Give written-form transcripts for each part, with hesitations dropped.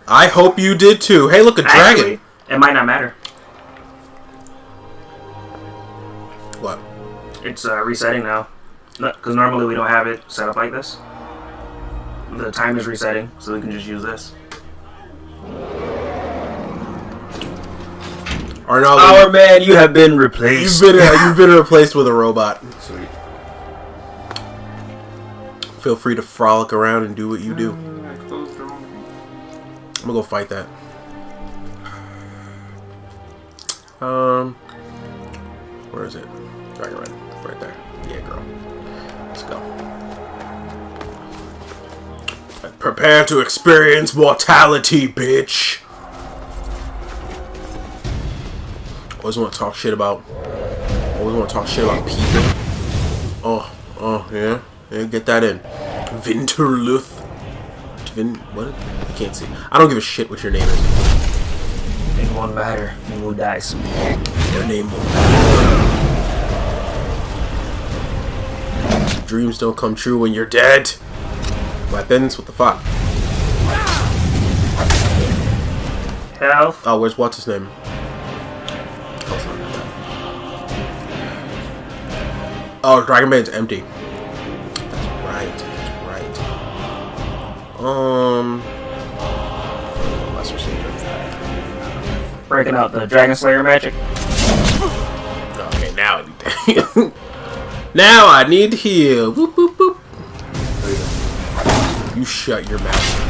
I hope you did too. Hey, look, a dragon. Actually, it might not matter. What? It's resetting now. Because normally we don't have it set up like this. The time is resetting, so we can just use this. Arnaldo, Our man, you have been replaced. You've been replaced with a robot. Sweet. Feel free to frolic around and do what you do. I closed the wrong. I'm gonna go fight that. Where is it? Dragon Red. Right there. Yeah, girl. Let's go. Prepare to experience mortality, bitch. Always want to talk shit about. Always want to talk shit about people. Oh, yeah. Yeah, get that in. Winterluth. What? I can't see. I don't give a shit what your name is. It won't matter. You will die soon. Your name won't matter. Dreams don't come true when you're dead. Weapons? What the fuck? Health. Oh, what's his name? Oh, Dragon Maid's empty. That's right. Lesser Savior. Breaking out the Dragon Slayer magic. Okay, now I need to heal. Now I need to heal. Boop, boop, boop. You shut your mouth.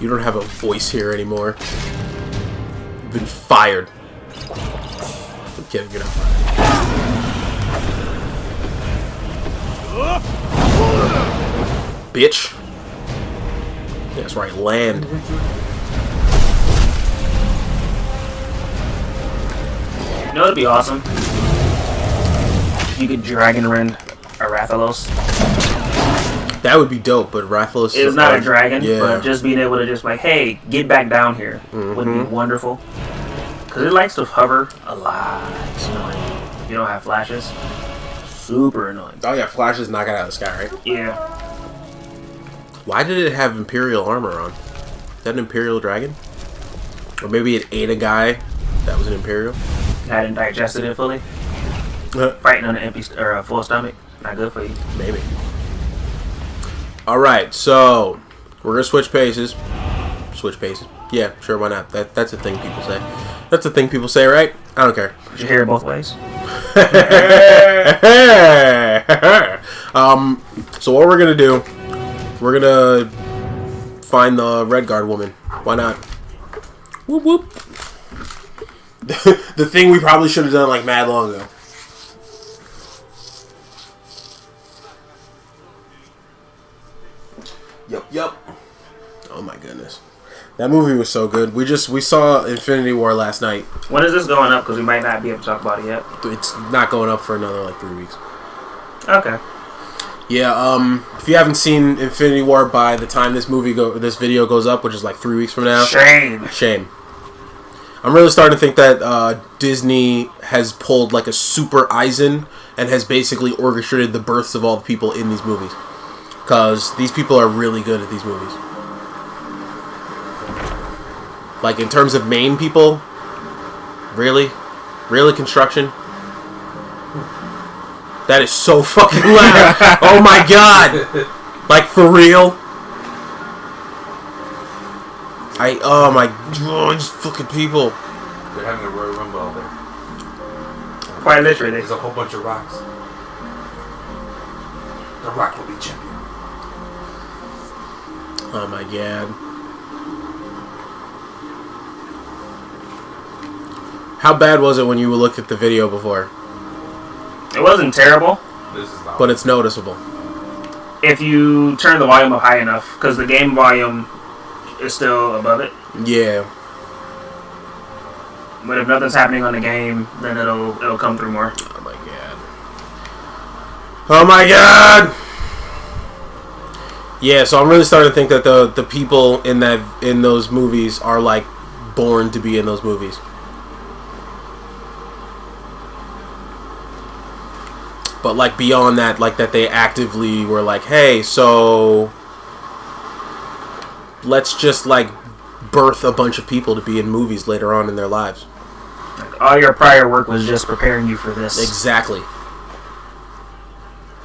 You don't have a voice here anymore. You've been fired. I'm kidding, you're not fired. Bitch. That's right, land. You know, it'd be awesome. You could Dragon Rend a Rathalos. That would be dope, but Rathalos is not a dragon, yeah. But just being able to just like, hey, get back down here would be wonderful. Because it likes to hover a lot. It's annoying. If you don't have flashes, super annoying. Oh yeah, Flash is knocked out of the sky, right? Yeah. Why did it have Imperial armor on? Is that an Imperial dragon? Or maybe it ate a guy that was an Imperial? Hadn't digested it fully. Fighting on an empty or a full stomach, not good for you. Maybe. Alright, so we're gonna switch paces. Switch paces. Yeah, sure, why not? That's a thing people say. That's a thing people say, right? I don't care. You should hear it both ways. So what we're gonna do, we're gonna find the Red Guard woman. Why not? Whoop whoop. The thing we probably should have done like mad long ago. Yup. Oh my goodness. That movie was so good. We saw Infinity War last night. When is this going up? Because we might not be able to talk about it yet. It's not going up for another like 3 weeks. Okay. Yeah, if you haven't seen Infinity War by the time this video goes up, which is like 3 weeks from now. Shame. I'm really starting to think that Disney has pulled like a super Eisen and has basically orchestrated the births of all the people in these movies. Because these people are really good at these movies. Like, in terms of main people, really? Really, construction? That is so fucking loud. Oh my god. Like, for real? These fucking people. They're having a Royal Rumble out there. Quite literally. There's a whole bunch of rocks. The Rock will be champion. Oh my god. How bad was it when you looked at the video before? It wasn't terrible. But it's noticeable. If you turn the volume up high enough, because the game volume is still above it. Yeah. But if nothing's happening on the game, then it'll come through more. Oh my god. Oh my god! Yeah, so I'm really starting to think that the people in those movies are like born to be in those movies. But like beyond that, like that they actively were like, hey, so let's just like birth a bunch of people to be in movies later on in their lives. All your prior work was just preparing you for this. Exactly.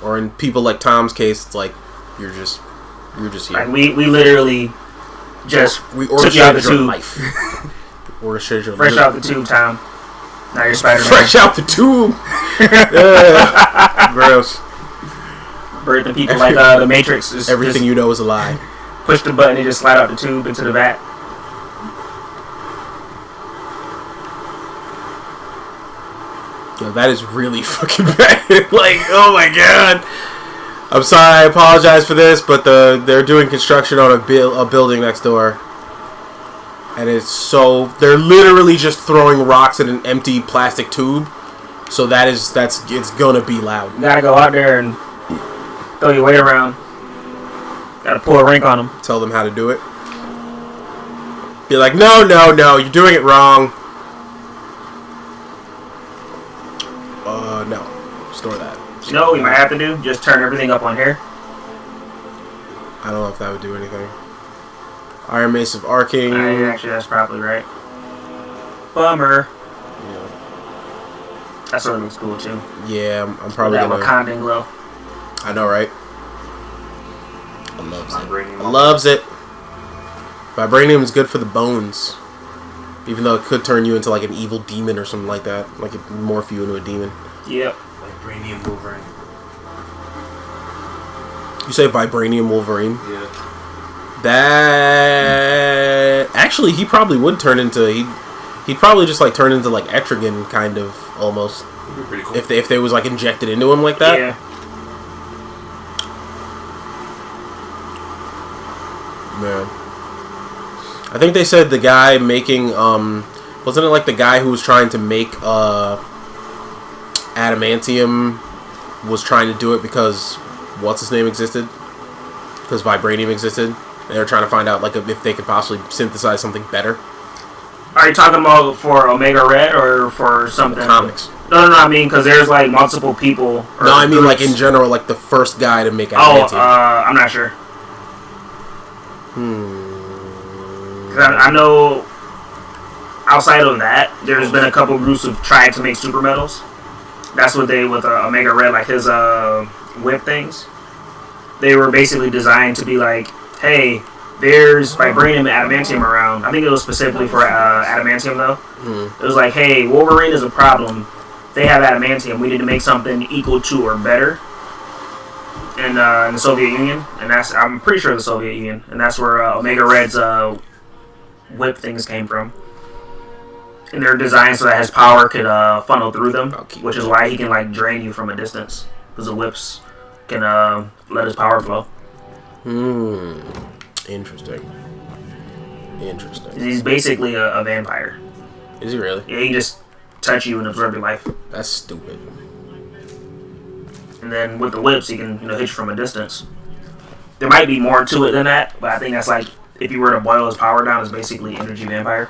Or in people like Tom's case, it's like you're just here. Like we literally just we took you out the orchestrated your tube. life. Orchestrated your Fresh out the tube, Tom. Now you're Spider-Man. Fresh out the tube. Gross. Birthing people like the Matrix. Everything you know is a lie. Push the button and just slide out the tube into the vat. Yo, that is really fucking bad. Like, oh my god. I'm sorry, I apologize for this, but they're doing construction on a building next door. And they're literally just throwing rocks in an empty plastic tube. So it's gonna be loud. You gotta go out there and throw your weight around. Gotta pull a rink on them. Tell them how to do it. Be like, no, you're doing it wrong. No. Store that. You know what we might have to do? Just turn everything up on here. I don't know if that would do anything. Iron Mace of Arcing. Actually, that's probably right. Bummer. Yeah. That sort of looks cool, too. Yeah, I'm probably that gonna... Wakandan glow. I know, right? Loves it. Vibranium is good for the bones. Even though it could turn you into like an evil demon or something like that. Like it morph you into a demon. Yep. Vibranium Wolverine. You say Vibranium Wolverine? Yeah. That... Actually, he probably would turn into... He'd probably just like turn into like Etrigan, kind of, almost. That'd be pretty cool. If they was like injected into him like that. Yeah. Yeah. I think they said the guy making, wasn't it like the guy who was trying to make, adamantium was trying to do it because what's-his-name existed? Because Vibranium existed. They were trying to find out, like, if they could possibly synthesize something better. Are you talking about for Omega Red or for something? The comics. No, I mean, because there's, like, multiple people. No, I mean, like, in general, like, the first guy to make adamantium. adamantium. I'm not sure. I know outside of that, there's been a couple groups who've tried to make super metals. That's what they, with Omega Red, like his whip things. They were basically designed to be like, hey, there's vibranium and adamantium around. I think it was specifically for adamantium, though. It was like, hey, Wolverine is a problem. They have adamantium. We need to make something equal to or better. In the Soviet Union, and I'm pretty sure the Soviet Union, and that's where Omega Red's whip things came from. And they're designed so that his power could funnel through them, which is why he can like drain you from a distance, because the whips can let his power flow. Interesting. He's basically a vampire. Is he really? Yeah, he can just touch you and absorb your life. That's stupid. And then with the whips, he can hit you from a distance. There might be more to it than that, but I think that's like, if you were to boil his power down, it's basically energy vampire.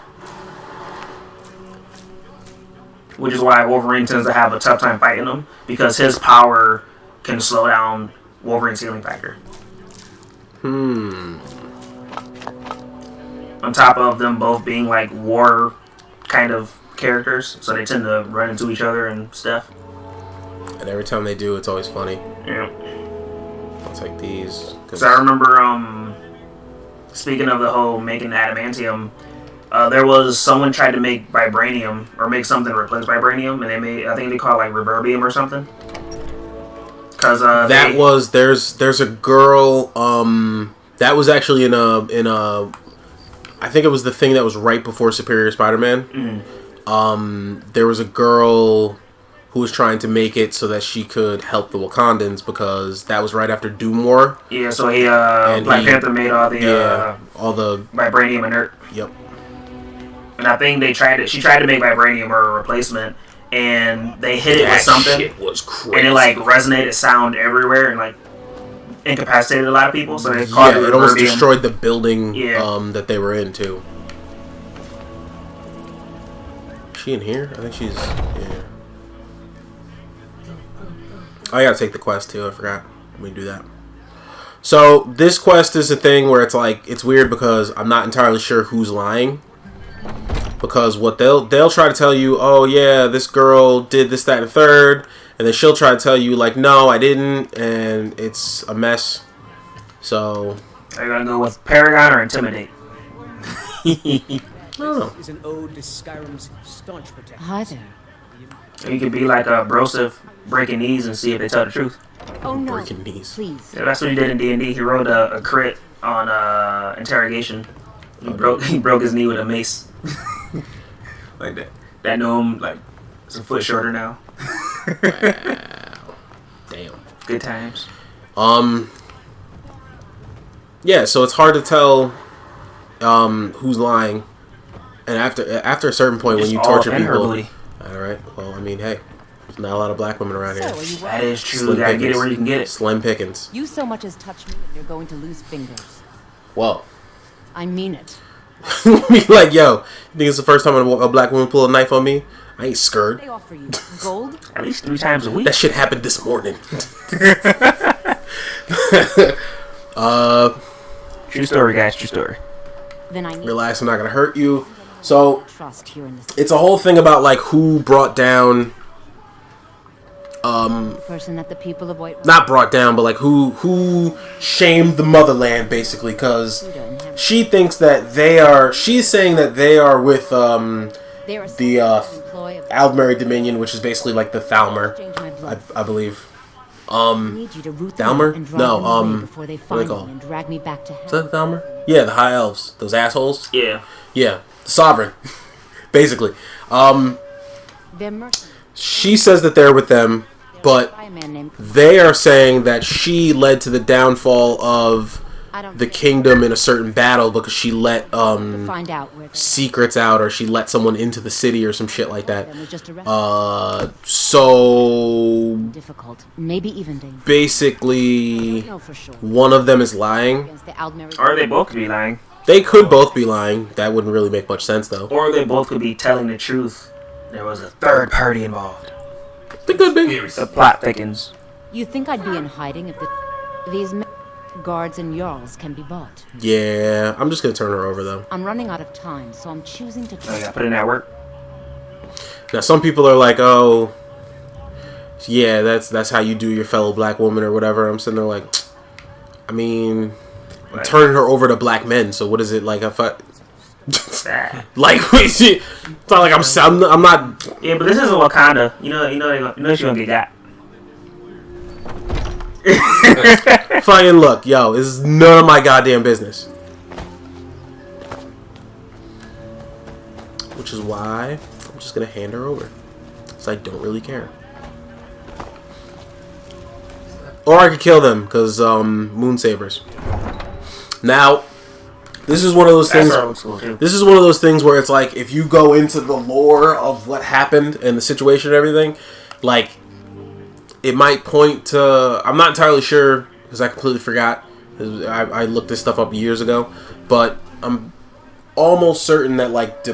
Which is why Wolverine tends to have a tough time fighting him, because his power can slow down Wolverine's healing factor. On top of them both being like war kind of characters, so they tend to run into each other and stuff. And every time they do, it's always funny. Yeah. I'll take these. So I remember, speaking of the whole making adamantium, there was someone tried to make vibranium, or make something to replace vibranium, and they made, I think they call it like reverbium or something. Cause there's a girl, that was actually in a, I think it was the thing that was right before Superior Spider-Man. There was a girl who was trying to make it so that she could help the Wakandans, because that was right after Doom War. Yeah, so Black Panther made all the vibranium inert. Yep. And I think she tried to make vibranium or a replacement, and they hit it with something. Shit was crazy. And it like resonated sound everywhere and like incapacitated a lot of people. So they called it almost destroyed the building that they were in too. Is she in here? I think she's Oh, I gotta take the quest too, I forgot. Let me do that. So this quest is a thing where it's like it's weird because I'm not entirely sure who's lying. Because what they'll try to tell you, oh yeah, this girl did this, that, and the third, and then she'll try to tell you like, no, I didn't, and it's a mess. So are you gonna go with Paragon or Intimidate? I don't know. Is an ode to Skyrim's staunch protector. Hi there. You could be like Broseph, breaking knees and see if they tell the truth. Oh no. Breaking knees. Please. Yeah, that's what he did in D&D. He wrote a crit on interrogation. He broke his knee with a mace. Like that. That gnome like is a foot shorter now. Wow. Damn. Good times. Yeah, so it's hard to tell who's lying. And after a certain point when you torture people. Alright, well, I mean, hey, there's not a lot of black women around here. So, are you That worried? is true. You gotta get it where you can get it. Slim pickings. You so much as touch me and you're going to lose fingers. Well, I mean it. be like, yo, you think it's the first time a black woman pull a knife on me? I ain't scared. They offer you gold? At least 3 times a week. That shit happened this morning. True story, guys. True story. Then I need Relax, I'm not gonna hurt you. So trust here in this it's a whole thing about like who brought down, person that the people of White not brought down, but like who shamed the motherland basically, because she thinks that they are. She's saying that they are with They are the employ of Aldmeri Dominion, which is basically like the Thalmer, exchange my blood. I believe. I need you to root them Thalmer? out and drive No, them away before they what are they find called? me and drag me back to hell. Is that the Thalmer? Yeah, the High Elves, those assholes. Yeah. Yeah, the Sovereign, basically. They're mercenaries. She says that they're with them, but By a man named they are saying that she led to the downfall of I don't the think kingdom in a certain battle because she let to find out where secrets out, or she let someone into the city or some shit like that. them was just arrested. So Difficult, maybe even dangerous. basically, No, for sure. one of them is lying. Against the Aldmeri. Or they both could be lying. They could both be lying. That wouldn't really make much sense, though. Or they both could be telling the truth. There was a third party involved. They could be. The plot thickens. You think I'd be in hiding if these guards and jarls can be bought? Yeah, I'm just gonna turn her over though. I'm running out of time, so I'm choosing to. Oh, yeah, put in that work. Now, some people are like, "Oh, yeah, that's how you do your fellow black woman or whatever." I'm sitting there like, I mean, I'm turning her over to black men. So what is it like? If I like, it's not like I'm not. Yeah, but this isn't Wakanda. You know she's gonna get got. Fucking look, yo, this is none of my goddamn business. Which is why I'm just gonna hand her over, because I don't really care. Or I could kill them, because moon sabers. Now, this is one of those things. This is one of those things where it's like, if you go into the lore of what happened and the situation and everything, like, it might point to. I'm not entirely sure because I completely forgot. I looked this stuff up years ago, but I'm almost certain that like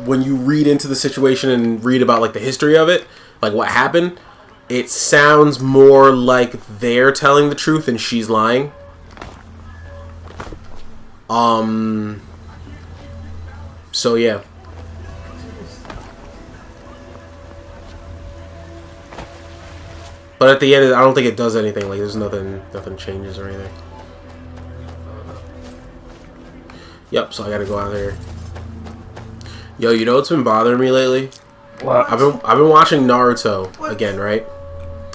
when you read into the situation and read about like the history of it, like what happened, it sounds more like they're telling the truth and she's lying. So yeah. But at the end, I don't think it does anything. Like, there's nothing changes or anything. Yep. So I gotta go out there. Yo, you know what's been bothering me lately? What? I've been watching Naruto again, right?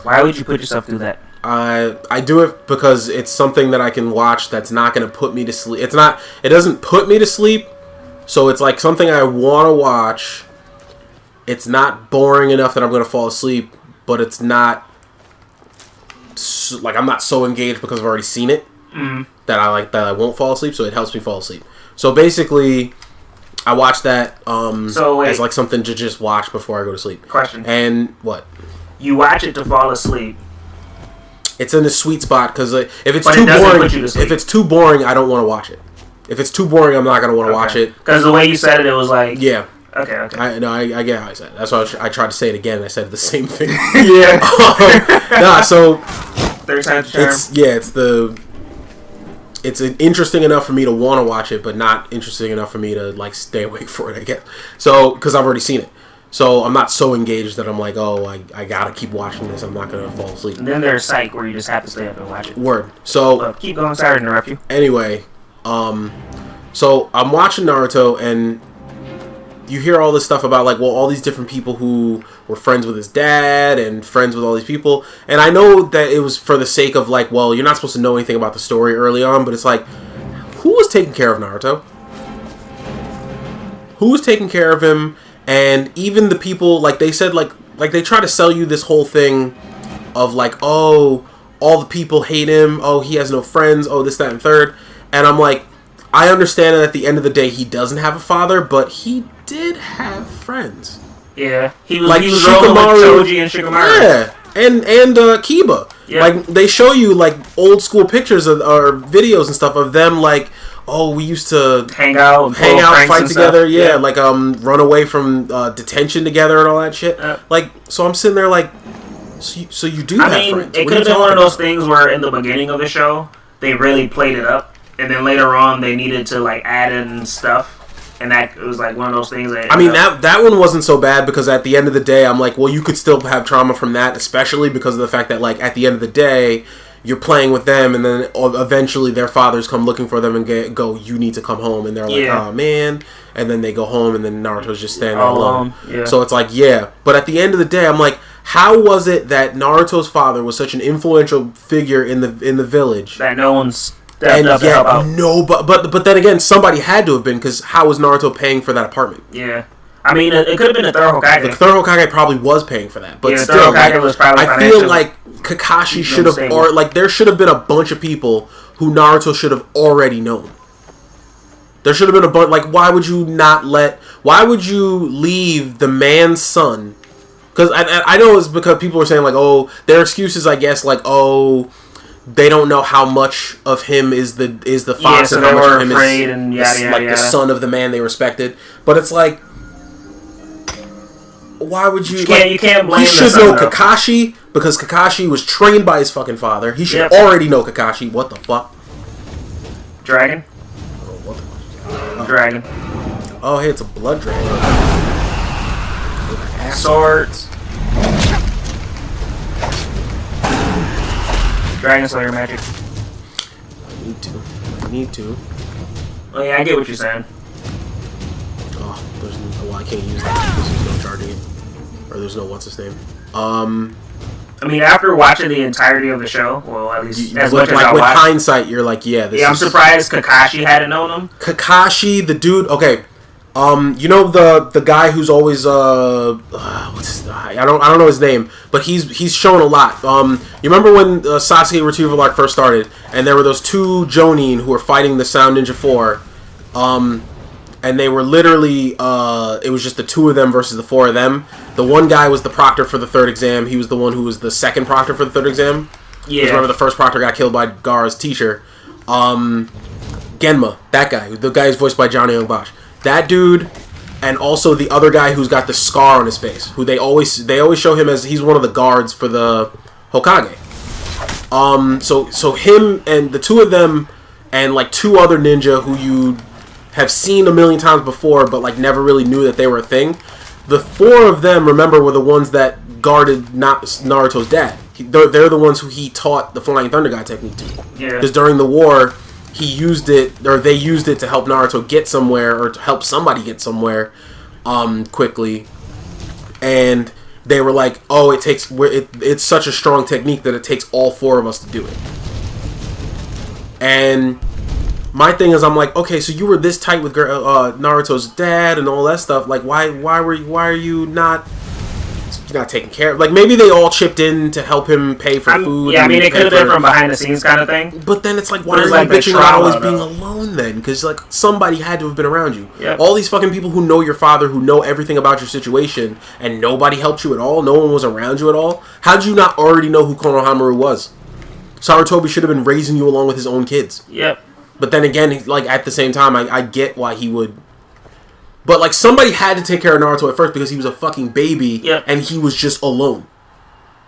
Why would you put yourself through that? I do it because it's something that I can watch that's not gonna put me to sleep. It doesn't put me to sleep. So it's like something I want to watch. It's not boring enough that I'm gonna fall asleep, but it's not. Like, I'm not so engaged because I've already seen it that I won't fall asleep, so it helps me fall asleep. So basically, I watch that as like something to just watch before I go to sleep. Question. And what? You watch it to fall asleep. It's in the sweet spot because if it's But too it doesn't boring, put you to sleep. if it's too boring, I don't want to watch it. If it's too boring, I'm not gonna want to watch it. Because the way you said it, it was like Yeah. Okay. I get how I said it. That's why I tried to say it again. And I said the same thing. Yeah. Nah, so Third time's the charm. it's it's interesting enough for me to want to watch it, but not interesting enough for me to like stay awake for it, I guess. So, because I've already seen it. So I'm not so engaged that I'm like, oh, I gotta keep watching this. I'm not gonna fall asleep. And then there's Psych, where you just have to stay up and watch it. Word. So but keep going. Sorry to interrupt you. Anyway, so I'm watching Naruto, and you hear all this stuff about like, well, all these different people who were friends with his dad and friends with all these people. And I know that it was for the sake of like, well, you're not supposed to know anything about the story early on, but it's like, who was taking care of Naruto? Who was taking care of him? And even the people, like they said, like they try to sell you this whole thing of like, oh, all the people hate him. Oh, he has no friends. Oh, this, that, and third. And I'm like, I understand that at the end of the day, he doesn't have a father, but he did have friends. Yeah, he was like Shikamaru, Choji, and Shikamaru. Yeah, and Kiba. Yeah. Like they show you like old school pictures of, or videos and stuff of them like, oh, we used to hang out, fight together, yeah, like run away from detention together and all that shit. Like, so I'm sitting there like, so you do have friends. It could have been one of those things where in the beginning of the show they really played it up, and then later on they needed to like add in stuff, and that it was like one of those things. That, I mean, that one wasn't so bad because at the end of the day, I'm like, well, you could still have trauma from that, especially because of the fact that like at the end of the day, you're playing with them, and then eventually their fathers come looking for them and go, you need to come home. And they're like, oh, man. And then they go home, and then Naruto's just standing there alone. Yeah. So it's like, yeah. But at the end of the day, I'm like, how was it that Naruto's father was such an influential figure in the village? That no one's stepped up to help out. No, but then again, somebody had to have been, because how was Naruto paying for that apartment? Yeah. I mean, it could have been the third Hokage. The third Hokage probably was paying for that, but yeah, still, like, was probably I feel like Kakashi should have, or like there should have been a bunch of people who Naruto should have already known. There should have been a bunch. Like, why would you leave the man's son? Because I know it's because people are saying like, oh, their excuses, I guess, like, oh, they don't know how much of him is the fox, so and how much of him is and the son of the man they respected. But it's like, why would you? You can't blame. He should know Kakashi because Kakashi was trained by his fucking father. He should already know Kakashi. What the fuck? Dragon. Oh, what the dragon. Oh, hey, it's a blood dragon. Swords. Dragon Slayer magic. I need to. Oh yeah, I get what you're saying. Oh, I can't use that because there's no charging it. Or there's no what's his name. I mean, after watching the entirety of the show, well, at least as much as I watched. With hindsight, you're like, yeah, this I'm surprised Kakashi hadn't known him. Kakashi, the dude, okay. You know the guy who's always what's his, I don't know his name, but he's shown a lot. You remember when Sasuke Retrieval Arc first started, and there were those two Jonin who were fighting the Sound Ninja 4, and they were literally it was just the two of them versus the four of them. The one guy was the proctor for the third exam. He was the one who was the second proctor for the third exam. Yeah. Remember the first proctor got killed by Gaara's teacher. Genma, that guy, the guy who's voiced by Johnny Young Bosch. That dude, and also the other guy who's got the scar on his face, who they always show him as he's one of the guards for the Hokage. So him and the two of them, and like two other ninja who you have seen a million times before, but like never really knew that they were a thing. The four of them, remember, were the ones that guarded Naruto's dad. They're the ones who he taught the Flying Thunder God technique to. Yeah. Because during the war, he used it, or they used it to help Naruto get somewhere, or to help somebody get somewhere, quickly. And they were like, "Oh, it's such a strong technique that it takes all four of us to do it." And my thing is, I'm like, okay, so you were this tight with Naruto's dad and all that stuff. Like, why are you not taking care of? Like, maybe they all chipped in to help him pay for food. Yeah, I mean, it could have been from behind the scenes kind of thing. But then it's like, why are you bitching about always being alone then? Because like somebody had to have been around you. Yep. All these fucking people who know your father, who know everything about your situation, and nobody helped you at all. No one was around you at all. How did you not already know who Konohamaru was? Sarutobi should have been raising you along with his own kids. Yep. But then again, like at the same time, I get why he would. But like somebody had to take care of Naruto at first because he was a fucking baby, yep. And he was just alone.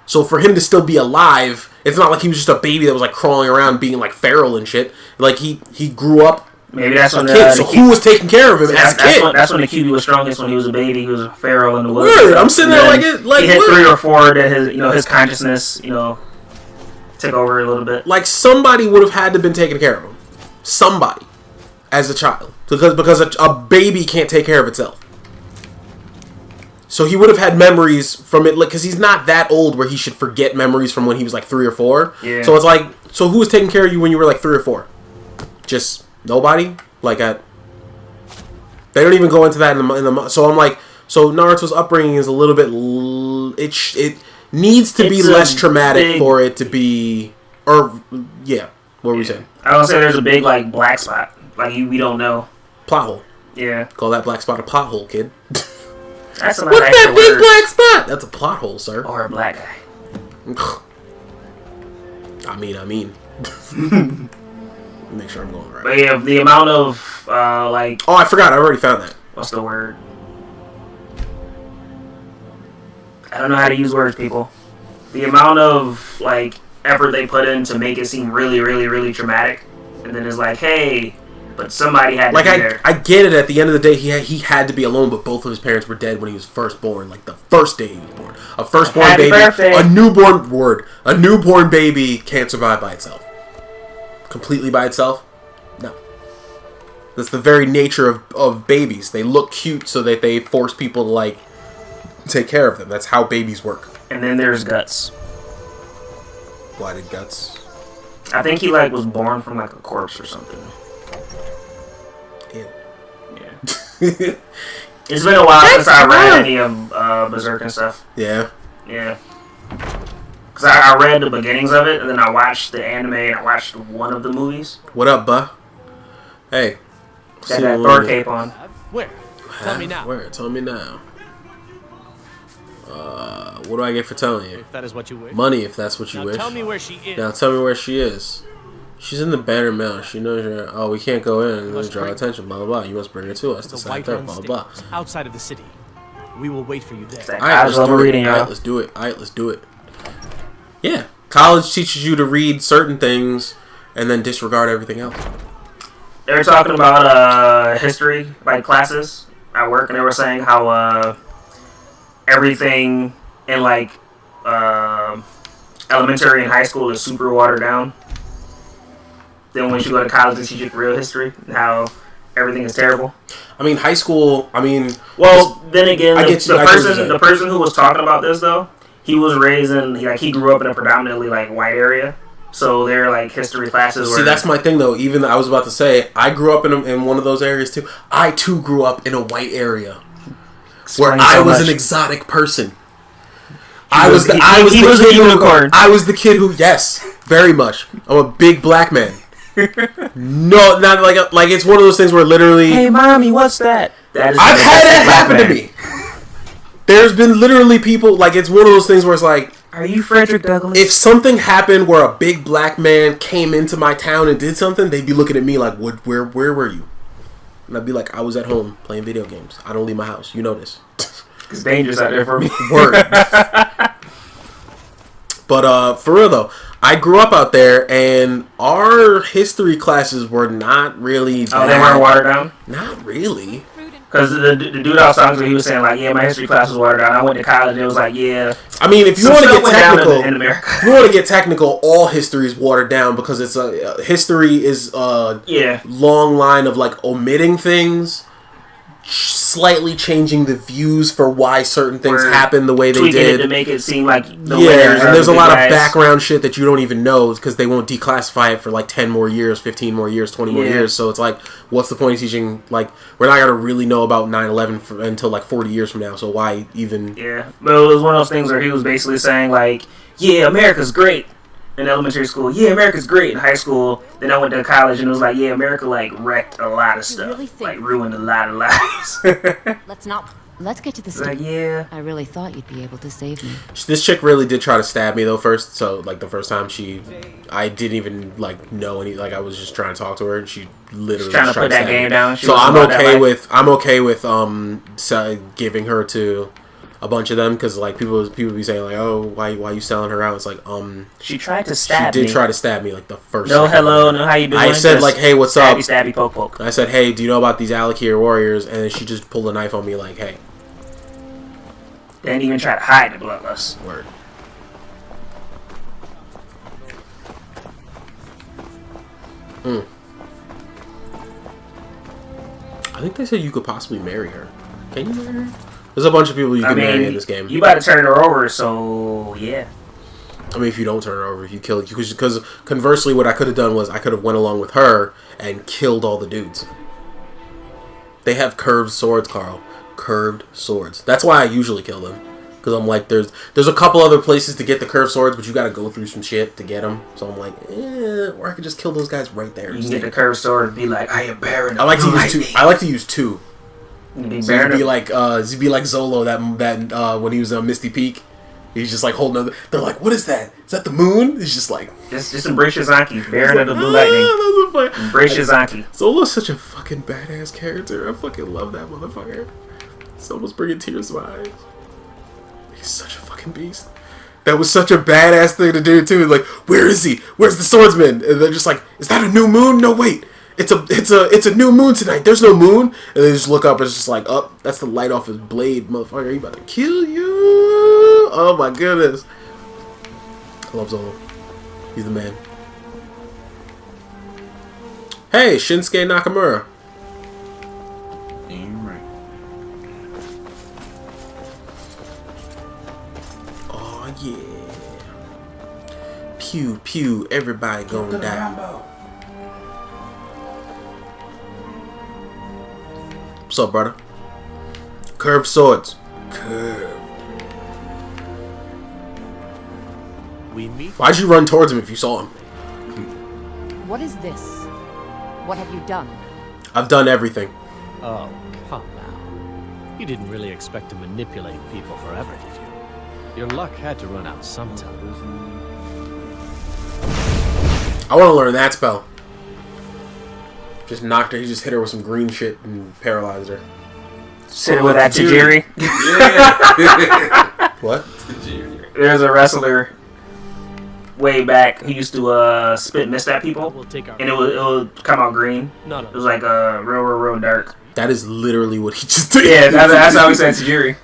So for him to still be alive, it's not like he was just a baby that was like crawling around being like feral and shit. Like he grew up. Maybe that's when kid. So who was taking care of him as a kid? That's when the QB was strongest. When he was a baby, he was a feral in the woods. Word. I'm sitting there like he hit 3 or 4 that his consciousness took over a little bit. Like somebody would have had to been taking care of him. Somebody, as a child, because a baby can't take care of itself. So he would have had memories from it, like, because he's not that old where he should forget memories from when he was like 3 or 4. Yeah. So it's like, so who was taking care of you when you were like 3 or 4? Just nobody. Like they don't even go into that in the. So I'm like, so Naruto's upbringing is a little bit. It needs to be less traumatic for it to be, or yeah. What were we saying? I was gonna say there's a big like black spot. Like we don't know. Plot hole. Yeah. Call that black spot a plot hole, kid. That's a What's that big black spot? That's a plot hole, sir. Or a black guy. I mean. Make sure I'm going right. But yeah, the amount of like. Oh, I forgot. I already found that. What's the word? I don't know how to use words, people. The amount of like effort they put in to make it seem really, really, really traumatic, and then it's like, hey, but somebody had to be there. I get it. At the end of the day, he had to be alone, but both of his parents were dead when he was first born. Like the first day he was born, a firstborn Happy baby, birthday. a newborn baby can't survive by itself. Completely by itself, no. That's the very nature of babies. They look cute so that they force people to like take care of them. That's how babies work. And then there's Guts. Why did Guts? I think he like was born from like a corpse or something. Ew. Yeah. It's been a while since I read any of Berserk and stuff. Yeah. Yeah. Because I read the beginnings of it, and then I watched the anime, and I watched one of the movies. What up, buh? Hey. Got that Thor cape on. Where? Tell me now. Where? Tell me now. What do I get for telling you? If that is what you wish. Money, if that's what you wish. Tell me where she is. Now tell me where she is. She's in the banner mail. She knows you're. Oh, we can't go in. Let's draw attention. Blah blah blah. You must bring her to us. The To White there. Run Blah blah blah. State, outside of the city. We will wait for you there. That Alright, let's do it. reading, Alright, y'all. let's do it. Alright, let's do it. Yeah, college teaches you to read certain things and then disregard everything else. They were talking about history, like classes at work, and they were saying how everything in like elementary and high school is super watered down. Then when you go to college, they teach you real history and how everything is terrible. I mean, high school. I mean, well, then again, the person who was talking about this though, he was raised in he grew up in a predominantly like white area. So their like history classes were. See, that's my thing though. Even I was about to say, I grew up in one of those areas too. I too grew up in a white area where I was an exotic person. I was the unicorn. I was the kid who, yes, very much. I'm a big black man. No, not like it's one of those things where literally. Hey, mommy, what's that? I've had that happen to me. There's been literally people like it's one of those things where it's like, are you Frederick Douglass? If something happened where a big black man came into my town and did something, they'd be looking at me like, where were you? And I'd be like, I was at home playing video games. I don't leave my house. You know this. It's dangerous out there for me. Word. But for real though, I grew up out there, and our history classes were not really. Oh, they weren't watered down. Not really. Because the dude I was talking to, he was saying like, yeah, my history class was watered down. I went to college, and it was like, yeah. I mean, if you want to get technical, in America. if you want to get technical, all history is watered down because it's history is a long line of like omitting things, slightly changing the views for why certain things happen the way they did it to make it seem like the winners and there's a lot of background shit that you don't even know because they won't declassify it for like 10 more years, 15 more years, 20 more years. So it's like, what's the point of teaching? Like, we're not gonna really know about 9/11 until like 40 years from now. So why even? Yeah, but it was one of those things where he was basically saying like, yeah, America's great in elementary school. Yeah, America's great in high school. Then I went to college and it was like, yeah, America like wrecked a lot of stuff, really like ruined a lot of lives. Let's get to the like, yeah. I really thought you'd be able to save me. This chick really did try to stab me though first. So like the first time I didn't even like know any. Like I was just trying to talk to her and she literally trying to put that game down. So I'm okay with giving her to a bunch of them because like people be saying like, oh, why you selling her out? It's like she tried to stab me. She did try to stab me like the first. No, hello, no, how you doing? I said like, hey, what's up? Stabby, poke, poke. I said, hey, do you know about these Alakir warriors? And then she just pulled a knife on me like, hey. Didn't even try to hide the bloodlust. Word. I think they said you could possibly marry her. Can you marry her? There's a bunch of people you can marry in this game. You about to turn her over, so yeah. I mean, if you don't turn her over, if you kill her. Because conversely, what I could have done was I could have went along with her and killed all the dudes. They have curved swords, Carl. Curved swords. That's why I usually kill them. Because I'm like, there's a couple other places to get the curved swords, but you got to go through some shit to get them. So I'm like, or I could just kill those guys right there. You can get the curved sword and be like, I am Baron. I like to use two. I like to use two. So it'd be like Zolo that when he was on Misty Peak, he's just like holding. They're like, what is that? Is that the moon? He's just like, just embrace Shizaki, Baron of the Blue Lightning. Embrace Shizaki. Zolo's such a fucking badass character. I fucking love that motherfucker. It's almost bringing tears to my eyes. He's such a fucking beast. That was such a badass thing to do too. Like, where is he? Where's the swordsman? And they're just like, is that a new moon? No, wait. It's a new moon tonight. There's no moon. And they just look up and it's just like, oh, that's the light off his blade, motherfucker. He about to kill you. Oh my goodness. I love Zolo. He's the man. Hey, Shinsuke Nakamura. Damn right. Oh yeah. Pew pew. Everybody gonna die. What's up, brother? Curved swords. Curved. We meet. Why'd you run towards him if you saw him? What is this? What have you done? I've done everything. Oh, come now. You didn't really expect to manipulate people forever, did you? Your luck had to run out sometime. I want to learn that spell. Just knocked her. He just hit her with some green shit and paralyzed her. Sit with that Tajiri. Yeah. What? There's a wrestler way back. He used to spit mist at people, We'll take our and it would come out green. No. It was like real dark. That is literally what he just did. Yeah, that's how he said Tajiri.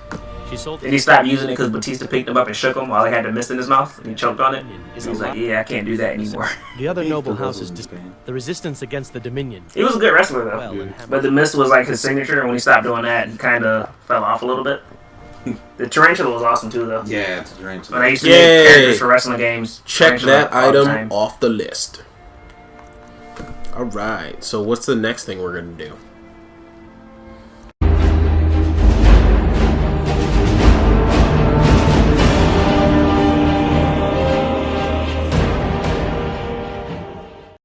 She sold And he stopped using it because Batista picked him up and shook him while he had the mist in his mouth, and he choked on it. Is He's a like, lot. yeah, I can't do that anymore. The other noble houses, the resistance against the Dominion. He was a good wrestler though, Well, and but the mist was like his signature, and when he stopped doing that, he kind of fell off a little bit. The tarantula was awesome too, though. Yeah, it's great. When I used to Yay. make characters for wrestling games, Check tarantula that all the item time. off the list. Alright, so what's the next thing we're going to do?